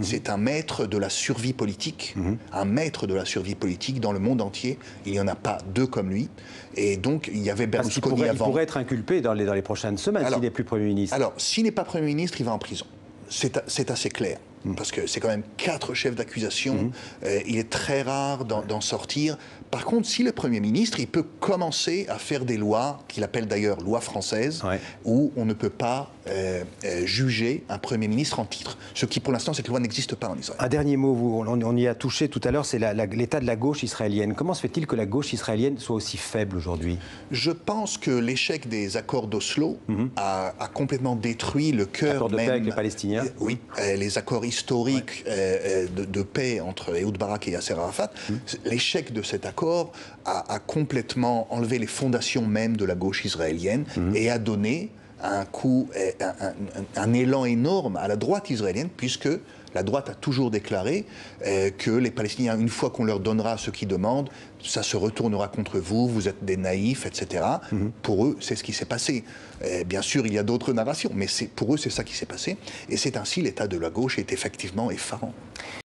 C'est un maître de la survie politique, un maître de la survie politique dans le monde entier. Il n'y en a pas deux comme lui. Et donc, il y avait Berlusconi avant. Il pourrait être inculpé dans les prochaines semaines s'il n'est plus Premier ministre. Alors, s'il n'est pas Premier ministre, il va en prison. C'est assez clair. Parce que c'est quand même 4 chefs d'accusation. Il est très rare d'en sortir. Par contre, si le Premier ministre, il peut commencer à faire des lois, qu'il appelle d'ailleurs lois françaises, où on ne peut pas juger un Premier ministre en titre. Ce qui, pour l'instant, cette loi n'existe pas en Israël. Un dernier mot, on y a touché tout à l'heure, c'est l'état de la gauche israélienne. Comment se fait-il que la gauche israélienne soit aussi faible aujourd'hui? Je pense que l'échec des accords d'Oslo a complètement détruit le cœur même... L'accord de paix avec les Palestiniens. Oui, les accords historiques de paix entre Ehud Barak et Yasser Arafat. L'échec de cet accord a complètement enlevé les fondations même de la gauche israélienne et a donné un coup, un élan énorme à la droite israélienne, puisque la droite a toujours déclaré que les Palestiniens, une fois qu'on leur donnera ce qu'ils demandent, ça se retournera contre vous, vous êtes des naïfs, etc. Pour eux, c'est ce qui s'est passé. Bien sûr, il y a d'autres narrations, mais pour eux, c'est ça qui s'est passé. Et c'est ainsi l'état de la gauche est effectivement effarant.